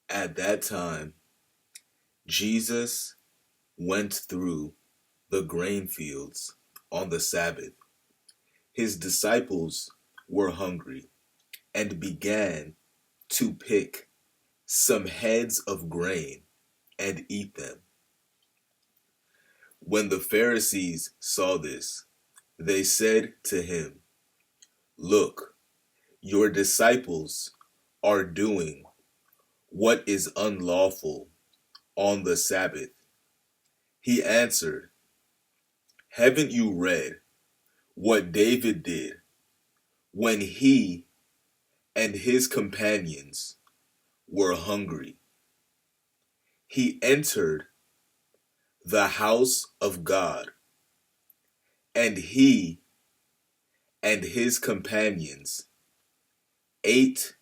At that time, Jesus went through the grain fields on the Sabbath. His disciples were hungry and began to pick some heads of grain and eat them. When the Pharisees saw this, they said to him, "Look, your disciples are doing what is unlawful on the Sabbath." He answered, "Haven't you read what David did when he and his companions were hungry? He entered the house of God, and he and his companions ate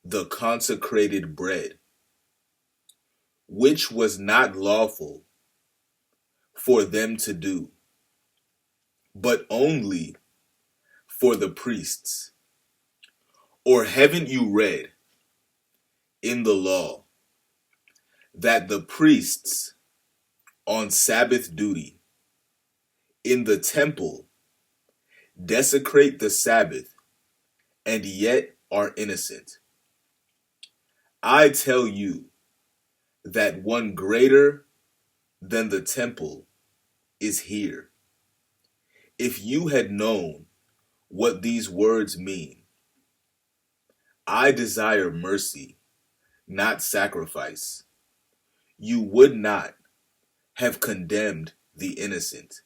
the consecrated bread, which was not lawful for them to do, but only for the priests. Or haven't you read in the law that the priests on Sabbath duty in the temple desecrate the Sabbath and yet are innocent? I tell you that one greater than the temple is here. If you had known what these words mean, 'I desire mercy, not sacrifice,' you would not have condemned the innocent.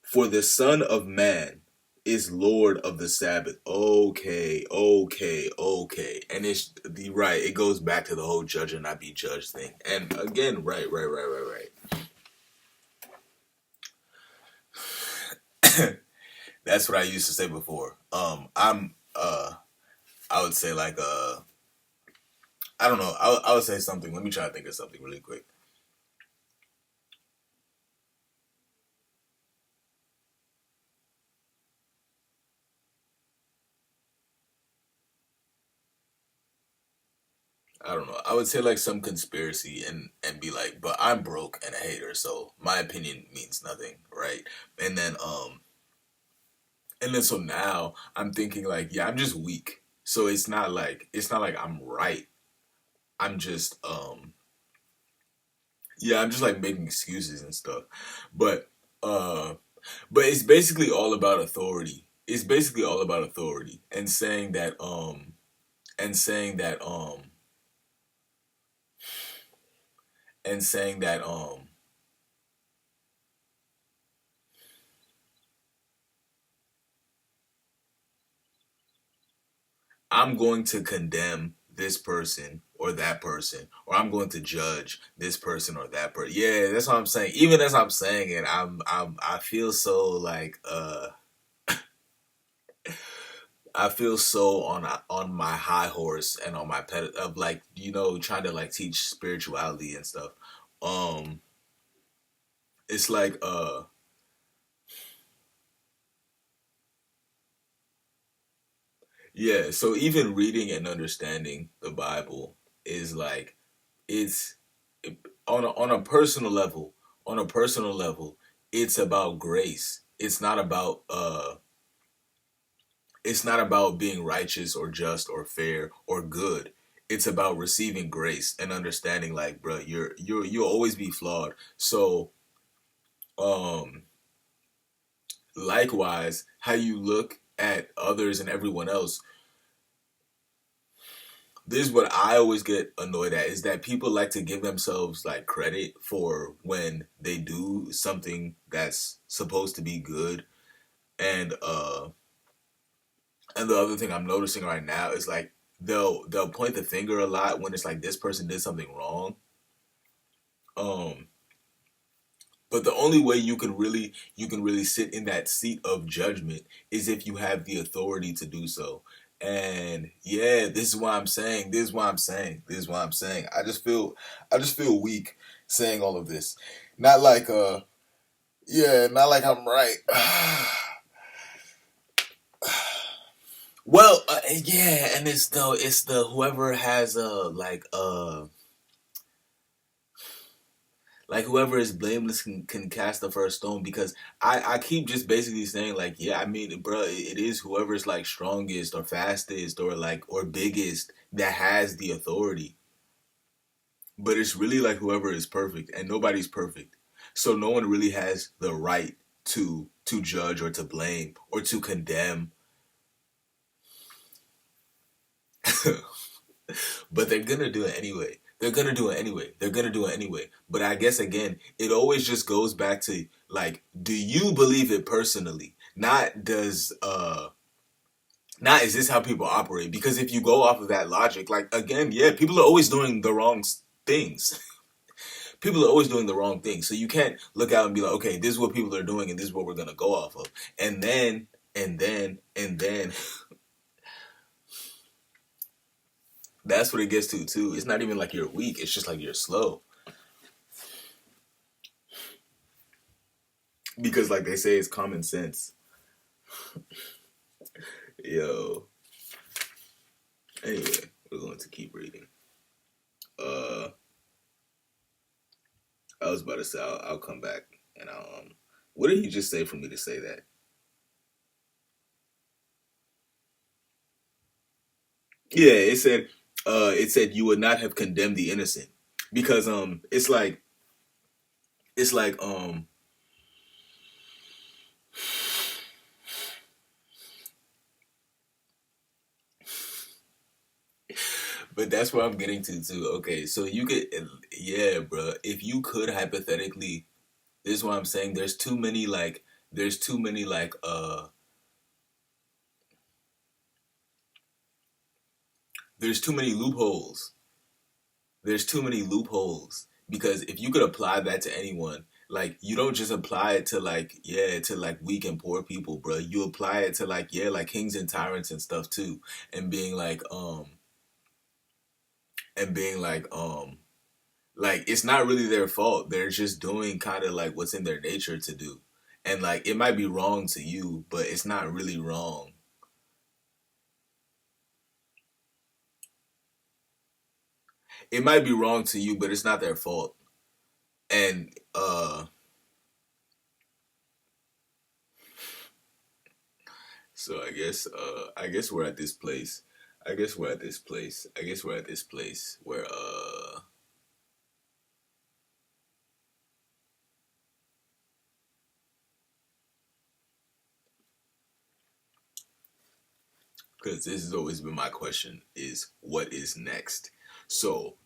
For the Son of Man is Lord of the Sabbath." Okay. And it's right. It goes back to the whole judge and not be judged thing. And again, right. That's what I used to say before. I would say like I don't know. I would say something. Let me try to think of something really quick. I don't know. I would say like some conspiracy and be like, but I'm broke and a hater, so my opinion means nothing, right? And then so now I'm thinking like, yeah, I'm just weak. So it's not like I'm right. I'm just yeah, I'm just like making excuses and stuff. But uh but it's basically all about authority. It's basically all about authority and saying that and saying that and saying that I'm going to condemn this person or that person, or I'm going to judge this person or that person. Yeah, that's what I'm saying. Even as I'm saying it, I feel so like I feel so on my high horse and on my pet of like trying to like teach spirituality and stuff. Um, it's like yeah. So even reading and understanding the Bible is like it's on a personal level. On a personal level, it's about grace. It's not about being righteous or just or fair or good. It's about receiving grace and understanding, like, bro, you'll always be flawed. So, um, likewise, how you look at others and everyone else, this is what I always get annoyed at, is that people like to give themselves like credit for when they do something that's supposed to be good. And the other thing I'm noticing right now is like they'll point the finger a lot when it's like this person did something wrong. Um but the only way you can really sit in that seat of judgment is if you have the authority to do so. And yeah, this is why I'm saying, this is why I'm saying, this is why I'm saying. I just feel weak saying all of this. Not like yeah, not like I'm right. Well, yeah, and it's the whoever has like whoever is blameless can cast the first stone, because I keep just basically saying like, yeah, I mean, bro, it is whoever's like strongest or fastest or like or biggest that has the authority. But it's really like whoever is perfect, and nobody's perfect, so no one really has the right to judge or to blame or to condemn. But they're gonna do it anyway. They're gonna do it anyway. They're gonna do it anyway. But I guess again, it always just goes back to like, do you believe it personally? Not is this how people operate? Because if you go off of that logic, like again, yeah, people are always doing the wrong things. People are always doing the wrong thing. So you can't look out and be like, okay, this is what people are doing and this is what we're gonna go off of. And then that's what it gets to too. It's not even like you're weak, it's just like you're slow. Because like they say, it's common sense. Yo. Anyway, we're going to keep reading. Uh, I was about to say I'll come back and I'll. What did he just say for me to say that? Yeah, it said you would not have condemned the innocent, because it's like but that's where I'm getting to too. Okay, so you could, yeah, bro. If you could hypothetically, this is what I'm saying. There's too many there's too many loopholes. There's too many loopholes, because if you could apply that to anyone, like you don't just apply it to like, yeah, to like weak and poor people, bro. You apply it to like, yeah, like kings and tyrants and stuff too, and being like it's not really their fault. They're just doing kind of like what's in their nature to do. And like it might be wrong to you, but it's not really wrong. It might be wrong to you, but it's not their fault. And so I guess we're at this place. I guess we're at this place where because this has always been my question, is what is next. So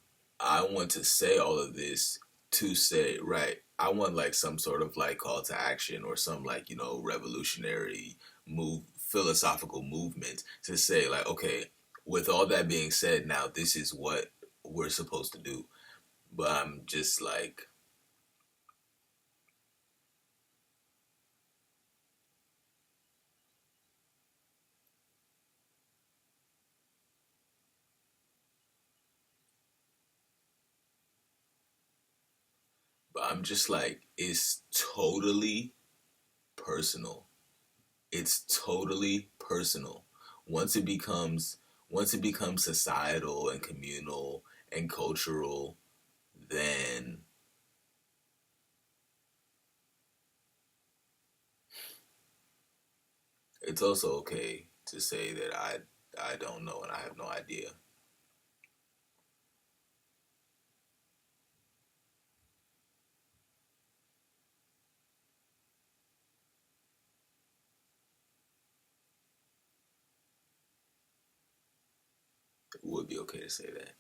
I want to say all of this to say, right, I want like some sort of like call to action or some like, revolutionary move, philosophical movement to say like, okay, with all that being said, now this is what we're supposed to do. But I'm just like, it's totally personal. It's totally personal. Once it becomes once it becomes societal and communal and cultural, then it's also okay to say that I don't know and I have no idea. would be okay to say that.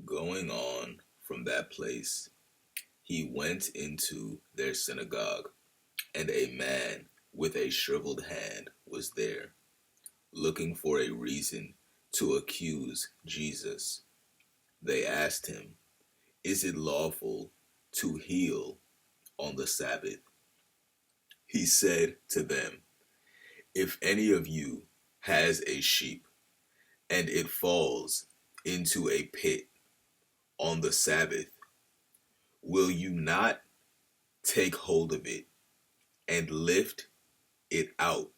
Going on from that place, he went into their synagogue, and a man with a shriveled hand was there, looking for a reason to accuse Jesus. They asked him, "Is it lawful to heal on the Sabbath?" He said to them, "If any of you has a sheep and it falls into a pit on the Sabbath, will you not take hold of it and lift it out?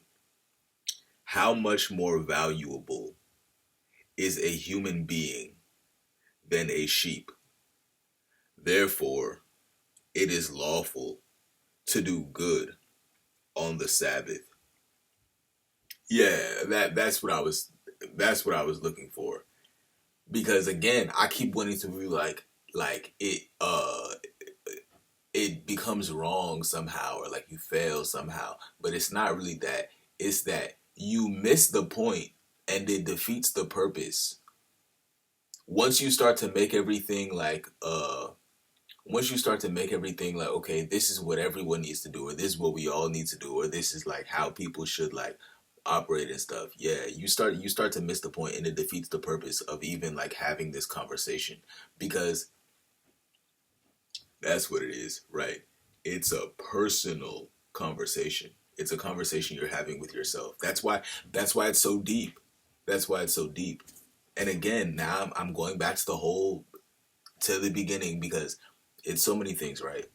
How much more valuable is a human being than a sheep? Therefore, it is lawful to do good on the Sabbath." Yeah, that's what I was looking for. Because again, I keep wanting to be like it becomes wrong somehow, or like you fail somehow, but it's not really that. It's that you miss the point and it defeats the purpose. Once you start to make everything once you start to make everything like, okay, this is what everyone needs to do, or this is what we all need to do, or this is like how people should like operate and stuff. Yeah, you start to miss the point and it defeats the purpose of even like having this conversation, because that's what it is, right? It's a personal conversation. It's a conversation you're having with yourself. That's why it's so deep. That's why it's so deep. And again, now I'm going back to the beginning, because it's so many things, right?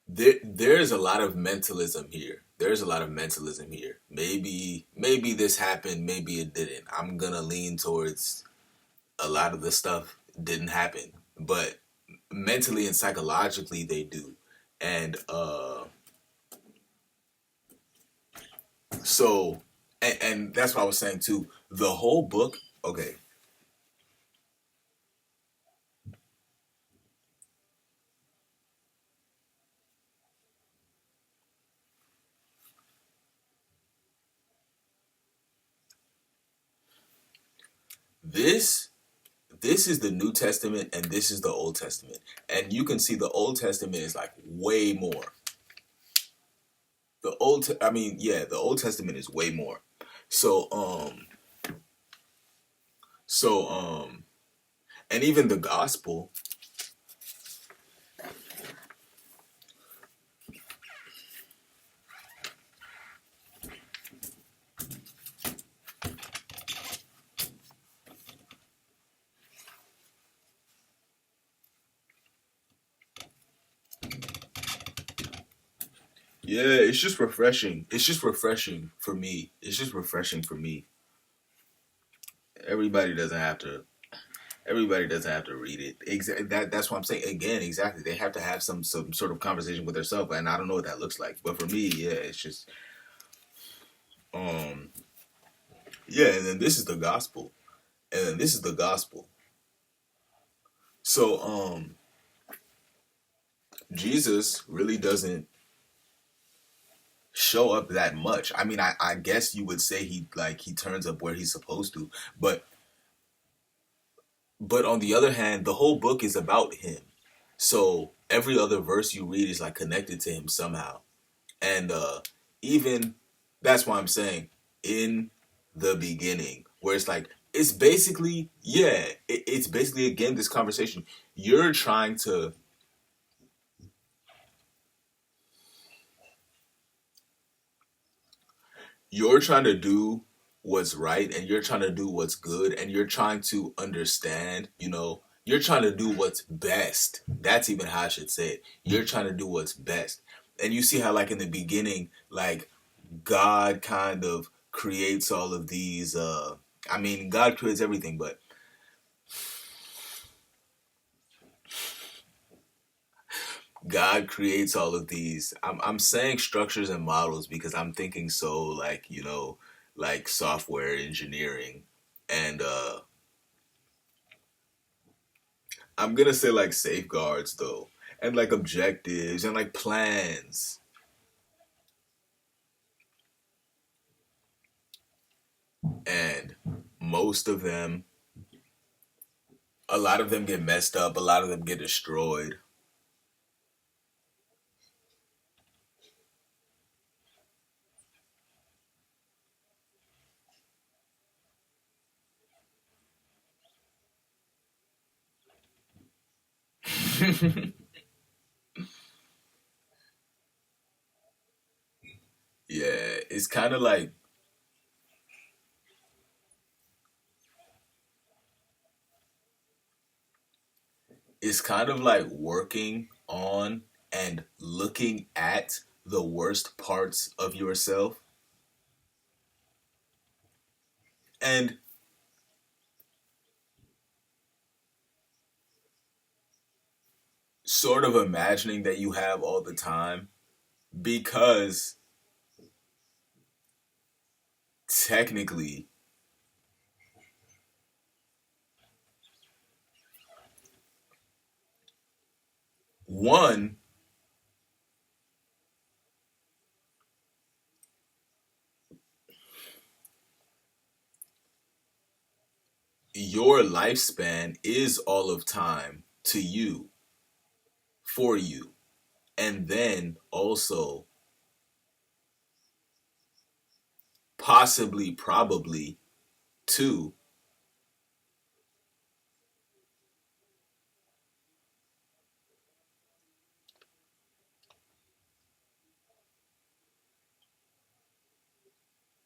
There's a lot of mentalism here. There's a lot of mentalism here. Maybe this happened, maybe it didn't. I'm gonna lean towards a lot of the stuff didn't happen, but mentally and psychologically they do. And so and that's what I was saying too. The whole book, okay, this this is the New Testament and this is the Old Testament. And you can see the Old Testament is like way more. I mean, yeah, the Old Testament is way more. So so and even the gospel, yeah, it's just refreshing. It's just refreshing for me. It's just refreshing for me. Everybody doesn't have to everybody doesn't have to read it. That's what I'm saying. Again, exactly. They have to have some sort of conversation with themselves, and I don't know what that looks like. But for me, yeah, it's just um yeah, and then this is the gospel. And then this is the gospel. So Jesus really doesn't show up that much. I mean, I guess you would say he turns up where he's supposed to, but on the other hand, the whole book is about him. So every other verse you read is like connected to him somehow. And even that's why I'm saying in the beginning, where it's like it's basically, yeah, it's basically again this conversation. You're trying to you're trying to do what's right, and you're trying to do what's good, and you're trying to understand, You're trying to do what's best. That's even how I should say it. You're trying to do what's best. And you see how, like, in the beginning, like, God kind of creates all of these. I mean, God creates everything, but God creates all of these. I'm saying structures and models because I'm thinking so, like, like software engineering, and I'm gonna say like safeguards though, and like objectives and like plans, and most of them, a lot of them get messed up, a lot of them get destroyed. Yeah, it's kind of like working on and looking at the worst parts of yourself and sort of imagining that you have all the time, because technically, one, your lifespan is all of time to you, for you. And then also, possibly, probably, two,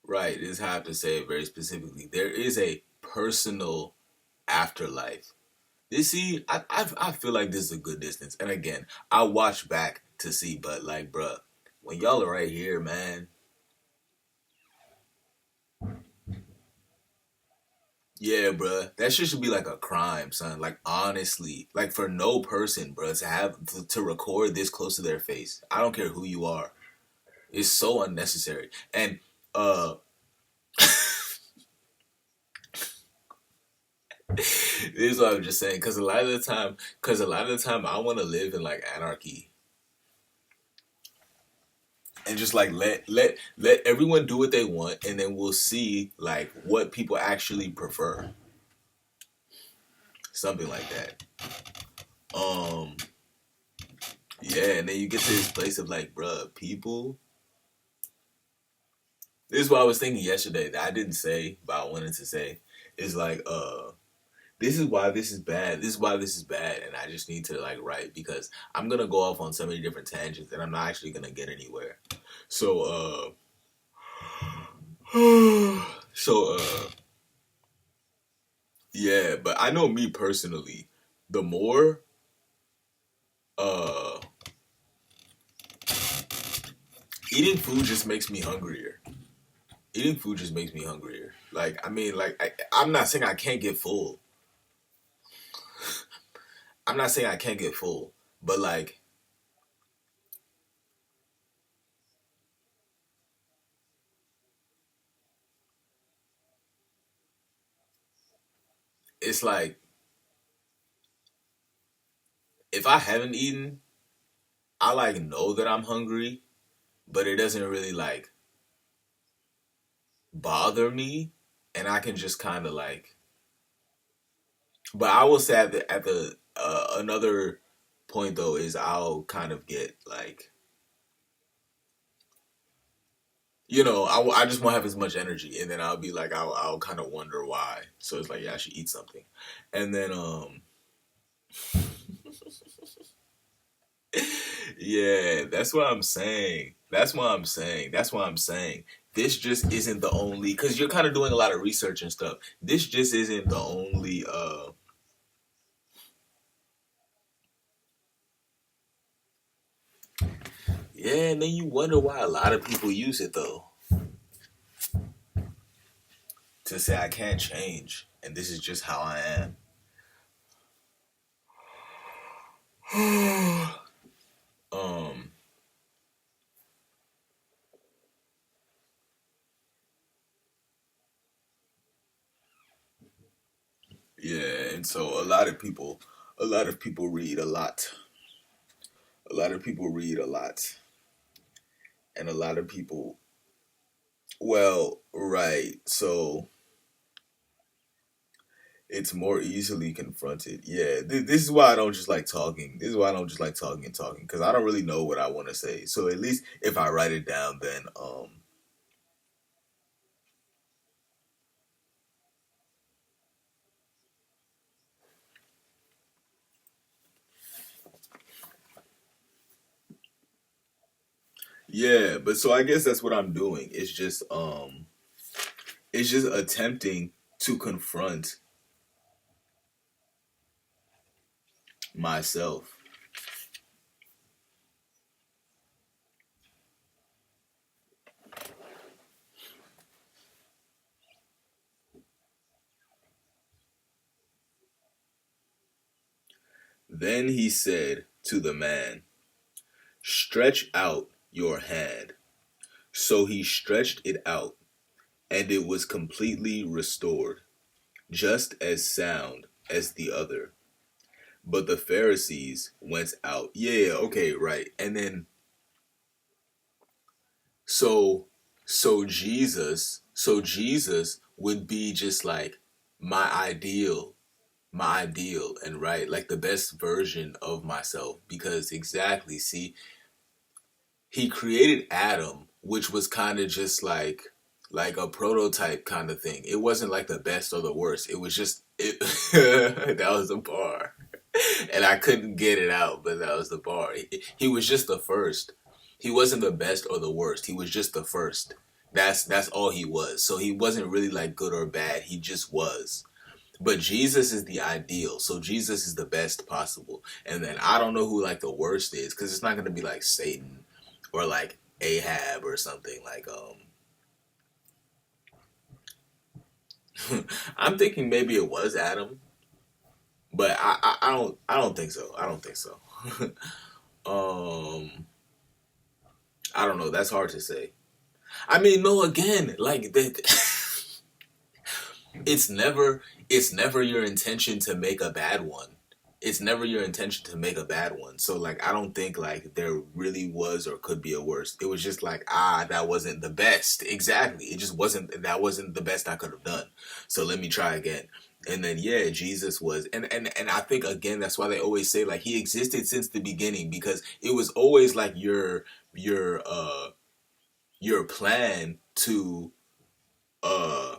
right, is how I have to say it very specifically. There is a personal afterlife. You see, I feel like this is a good distance. And again, I watch back to see, but like, bruh, when y'all are right here, man, yeah, bruh, that shit should be like a crime, son. Like, honestly, like for no person, bruh, to have to record this close to their face. I don't care who you are. It's so unnecessary. And this is what I'm just saying, because a lot of the time, I want to live in like anarchy and just like let everyone do what they want, and then we'll see like what people actually prefer, something like that. Um, yeah, and then you get to this place of like, bruh, people. This is what I was thinking yesterday that I didn't say, but I wanted to say is like, this is why this is bad. This is why this is bad, and I just need to like write because I'm gonna go off on so many different tangents, and I'm not actually gonna get anywhere. So, so, yeah, but I know me personally, the more, uh, eating food just makes me hungrier. Eating food just makes me hungrier. Like, I mean, like, I'm not saying I can't get full. I'm not saying I can't get full, but like, it's like, if I haven't eaten, I like know that I'm hungry, but it doesn't really like bother me, and I can just kind of like. But I will say at the another point though is I'll kind of get like, I just won't have as much energy, and then I'll be like I'll kind of wonder why. So it's like, yeah, I should eat something, and then yeah, that's what I'm saying. That's what I'm saying. That's what I'm saying. This just isn't the only, because you're kind of doing a lot of research and stuff. This just isn't the only Yeah, and then you wonder why a lot of people use it though. To say I can't change and this is just how I am. um yeah, and so a lot of people read a lot. A lot of people read a lot. And a lot of people, well, right. So it's more easily confronted. Yeah, this is why I don't just like talking. This is why I don't just like talking and talking because I don't really know what I want to say. So at least if I write it down, then yeah. But so I guess that's what I'm doing. It's just attempting to confront myself. Then he said to the man, "Stretch out your hand." So he stretched it out, and it was completely restored, just as sound as the other. But the Pharisees went out. Yeah, okay, right. And then so so Jesus would be just like my ideal, my ideal and right, like the best version of myself because exactly, see, he created Adam, which was kind of just like a prototype kind of thing. It wasn't like the best or the worst. It was just it that was the bar. And I couldn't get it out, but that was the bar. He was just the first. He wasn't the best or the worst. He was just the first. That's all he was. So he wasn't really like good or bad. He just was. But Jesus is the ideal. So Jesus is the best possible. And then I don't know who like the worst is because it's not going to be like Satan or like Ahab or something like I'm thinking maybe it was Adam, but I don't think so. I don't think so. um I don't know. That's hard to say. I mean, no. Again, like it's never it's never your intention to make a bad one. It's never your intention to make a bad one. So like I don't think like there really was or could be a worse. It was just like that wasn't the best. Exactly. It just wasn't that wasn't the best I could have done. So let me try again. And then yeah, Jesus was and I think again that's why they always say like he existed since the beginning because it was always like your plan uh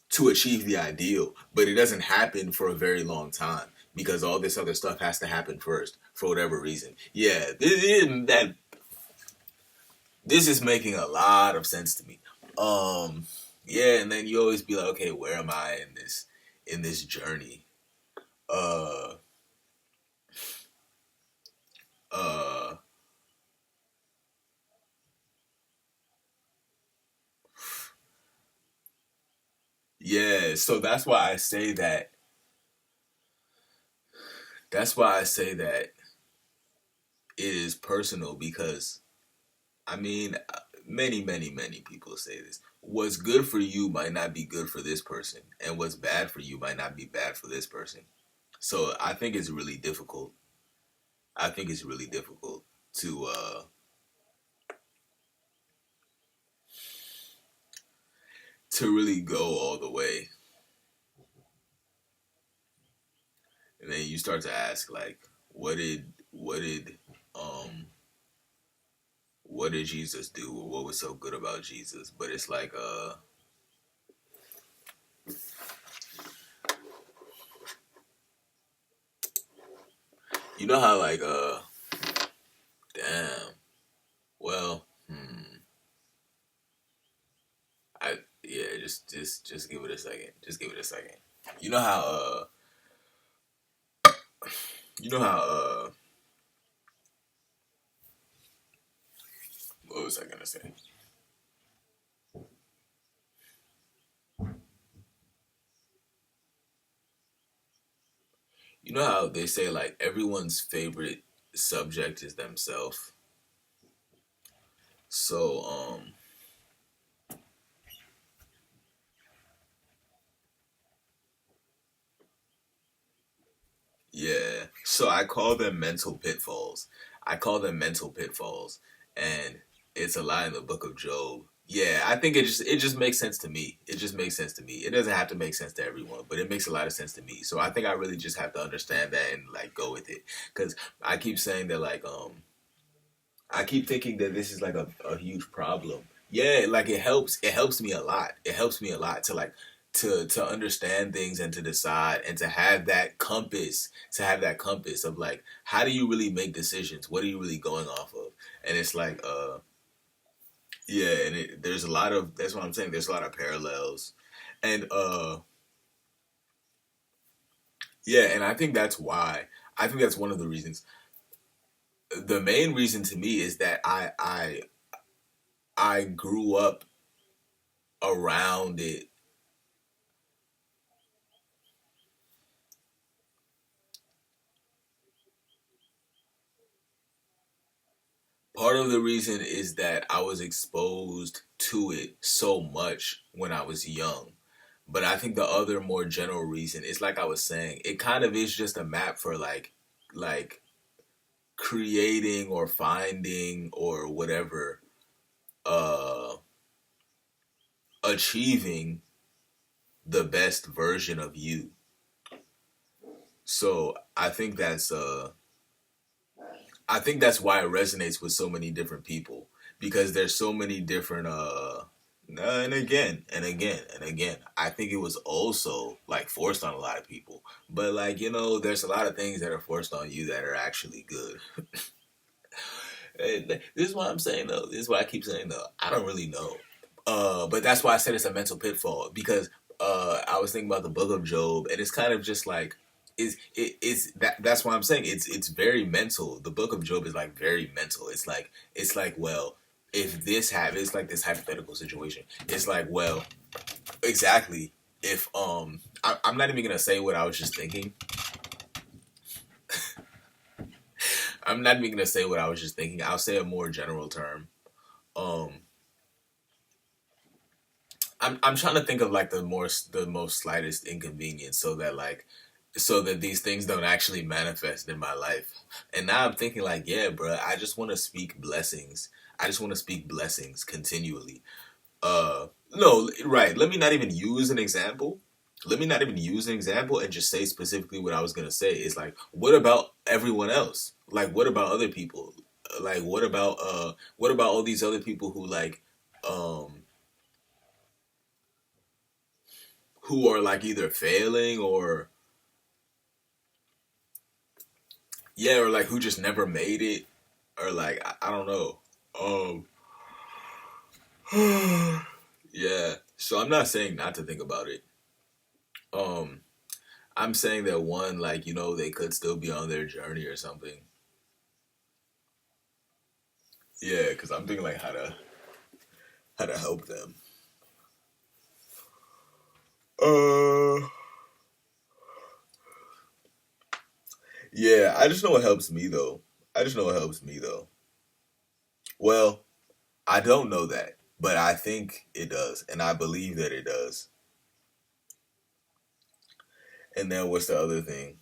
to achieve the ideal, but it doesn't happen for a very long time because all this other stuff has to happen first for whatever reason. Yeah, this is making a lot of sense to me. Um, yeah, and then you always be like, okay, where am I in this journey? Uh, uh, yeah. So that's why I say that. That's why I say that it is personal because I mean, many people say this. What's good for you might not be good for this person, and what's bad for you might not be bad for this person. So I think it's really difficult. I think it's really difficult to really go all the way, and then you start to ask like, um what did Jesus do, or what was so good about Jesus? But it's like you know how like damn, well, I yeah, just give it a second. Just give it a second. You know how you know how What was I gonna say? You know how they say like everyone's favorite subject is themselves. So yeah. So I call them mental pitfalls. I call them mental pitfalls, and it's a lie in the book of Job. Yeah, I think it just makes sense to me. It just makes sense to me. It doesn't have to make sense to everyone, but it makes a lot of sense to me. So I think I really just have to understand that and like go with it. Because I keep saying that like I keep thinking that this is like a huge problem. Yeah, like it helps me a lot. It helps me a lot to like to understand things and to decide and to have that compass of like how do you really make decisions? What are you really going off of? And it's like yeah, and there's a lot of that's what I'm saying. There's a lot of parallels. And yeah, and I think that's one of the reasons. The main reason to me is that I grew up around it. Part of the reason is that I was exposed to it so much when I was young. But I think the other more general reason is like I was saying, it kind of is just a map for like creating or finding or whatever uh achieving the best version of you. So I think that's why it resonates with so many different people because there's so many different and again and again and again. I think it was also like forced on a lot of people. But like, there's a lot of things that are forced on you that are actually good. And this is what I'm saying though. This is what I keep saying though. I don't really know. But that's why I said it's a mental pitfall because I was thinking about the book of Job and it's kind of just like it's that's why I'm saying it's very mental. The book of Job is like very mental. It's like well, if this happens, it's like this hypothetical situation. It's like well, exactly. If I'm not even gonna say what I was just thinking. I'm not even gonna say what I was just thinking. I'll say a more general term. Um, I'm trying to think of like the most slightest inconvenience so that these things don't actually manifest in my life. And now I'm thinking like, yeah, bro, I just want to speak blessings. I just want to speak blessings continually. No, right. Let me not even use an example. Let me not even use an example and just say specifically what I was gonna say. It's like, what about everyone else? Like, what about other people? Like, what about all these other people um, who are like either failing or yeah, or like who just never made it, or like I don't know. Yeah. So I'm not saying not to think about it. Um, I'm saying that one, like they could still be on their journey or something. Yeah, because I'm thinking like how to help them. Uh, yeah. I just know what helps me though. I just know what helps me though. Well, I don't know that, but I think it does, and I believe that it does. And then what's the other thing?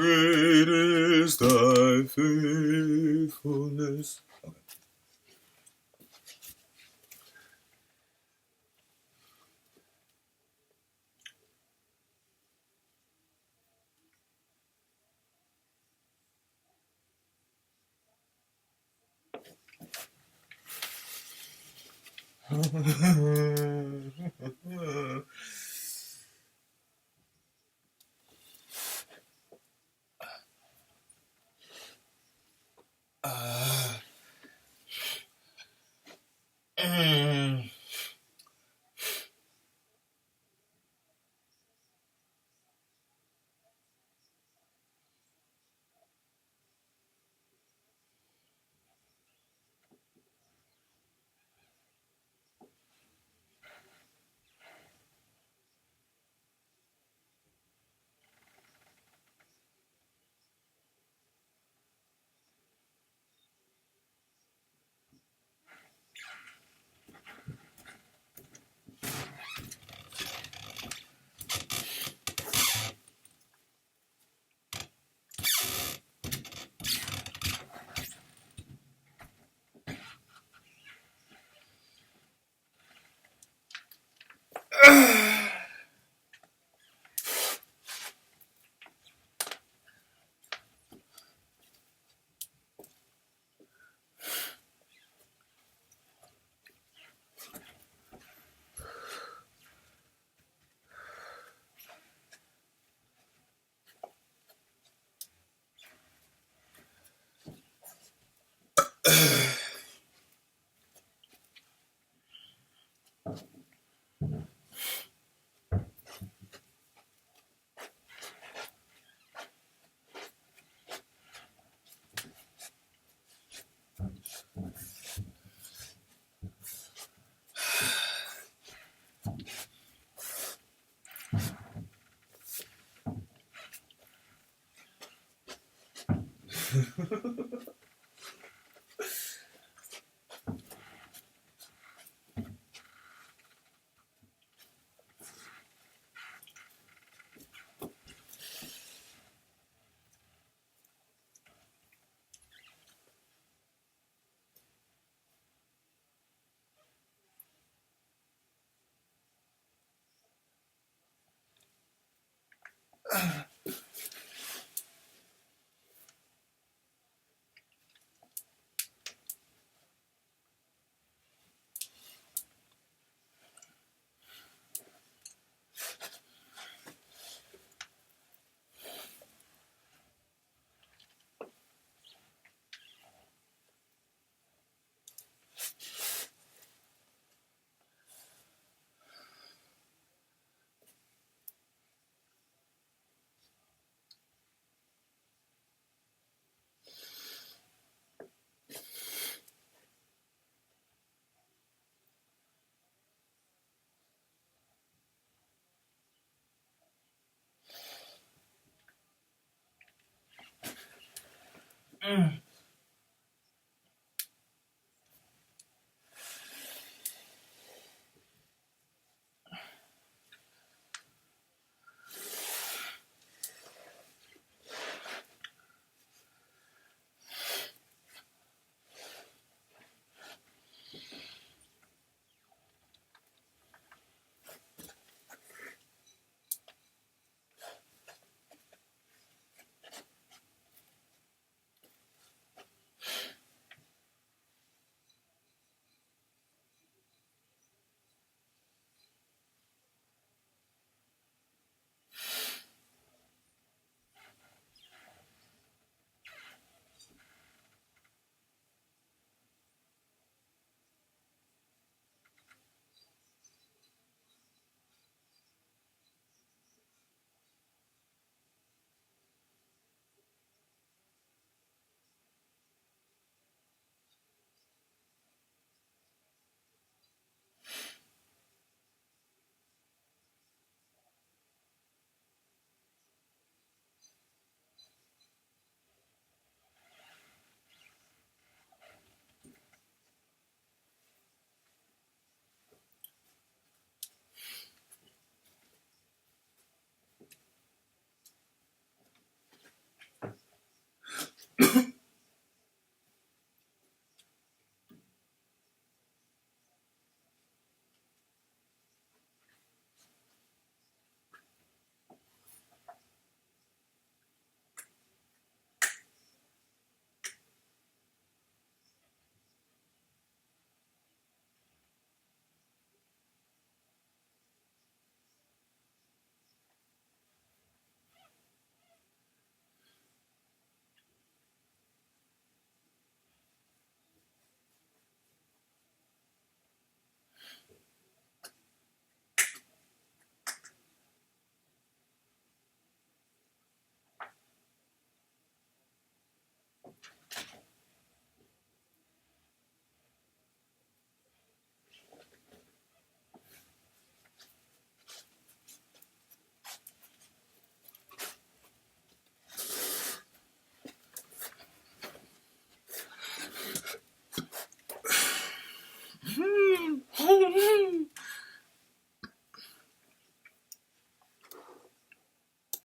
Great is thy faithfulness. Okay.